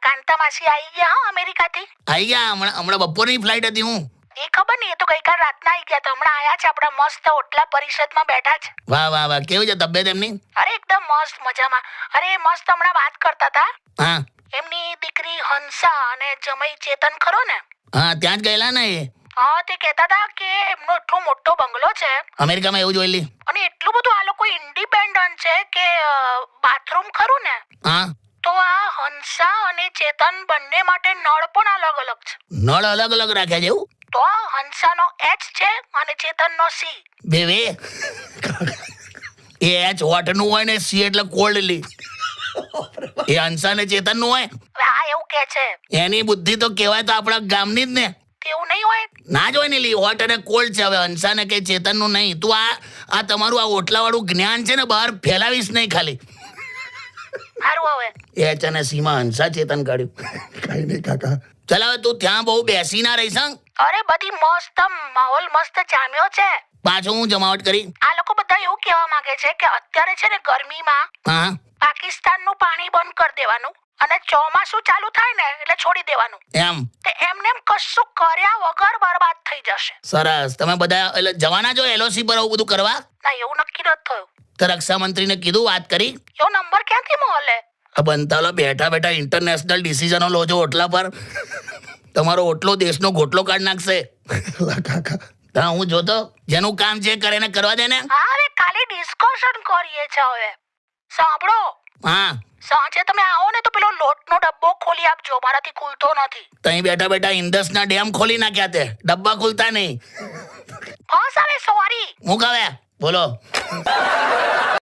કાંતા માસી આવી ગયા હો અમેરિકાથી. આવી ગયા હમણાં બપોરની ફ્લાઇટ હતી. હું એ ખબર નહીં, એ તો ગઈકાલ રાતના આવી ગયા, તો હમણાં આયા છે. આપણા મસ્ત ઓટલા પરિષદમાં બેઠા છે. વાહ વાહ વાહ, કેવી છે તબિયત એમની? અરે એકદમ મસ્ત, મજામાં. અરે મસ્ત હમણાં વાત કરતા હતા. હા એમની દીકરી હંસા અને જમાઈ ચેતન ખરો ને, હા, ત્યાં જ ગયેલા ને એ હા, તે કહેતા હતા કે એમનો એટલો મોટો બંગલો છે અમેરિકામાં, એવું જોયેલી. અને એટલું બધું આ લોકો ઇન્ડિપેન્ડન્ટ છે કે બાથરૂમ ખરું ને, હા, તો આ હંસા અને ચેતન બંને માટે નળ પણ અલગ અલગ છે. નળ અલગ અલગ રાખ્યા છે એવું? તો હંસાનો H છે અને ચેતનનો C. બે એ એચ વોટર નું હોય ને સી એટલે કોલ્ડલી. એ હંસા ને ચેતન નું હોય. હવે આ એવું કે છે, એની બુદ્ધિ તો કહેવાય તો આપણા ગામની જ ને. તેવું નહીં હોય. ના જ હોય ને, હોટ અને કોલ્ડ છે. હવે હંસા ને કે ચેતન નું નહીં. તું આ તમારું આ ઓટલા વાળું જ્ઞાન છે ને બહાર ફેલાવીશ નહીં ખાલી. સારું હવે એચ અને સી માં હંસા ચેતન કાઢ્યું. કઈ નહીં કાકા. ચાલ હવે તું ત્યાં બહુ બેસી ના રહીશ. અરે બધી મસ્ત માહોલ મસ્ત જામ્યો છે. પાછું હું જમાવટ કરી. આ લોકો બધા એવું કહેવા માંગે છે કે અત્યારે છે ને ગરમીમાં હા, પાકિસ્તાનનું પાણી બંધ કરી દેવાનું અને ચોમાસું ચાલુ થાય ને એટલે છોડી દેવાનું. એમ તે એમને એમ કશું કર્યા વગર બરબાદ થઈ જશે. સરસ. તમે બધા એટલે જવાના છો LOC પર આવું બધું કરવા? ના, એવું નક્કી નથી થયું. તો રક્ષામંત્રીને કીધું, વાત કરી? એવો નંબર ક્યાંથી મળે? આ બનતાલો બેઠા બેઠા ઇન્ટરનેશનલ ડિસિઝનો લો છો ઓટલા પર. તમારો ઓટલો દેશનો ગોટલો કાઢ નાખશે. કાકા હા, હું જોતો જેનું કામ જે કરે ને કરવા દે ને. હા, હવે ખાલી ડિસ્કશન કરીએ છે. હવે સાંભળો, હા, સાંજે તમે આવો ને તો પેલો લોટનો ડબ્બો ખોલી આપજો, મારાથી ખુલતો નથી. તઈ બેઠા બેઠા ઇન્ડસના ડેમ ખોલી નાખ્યા તે, ડબ્બા ખુલતા નહીં. બસ હવે સોરી. હું કહે બોલો.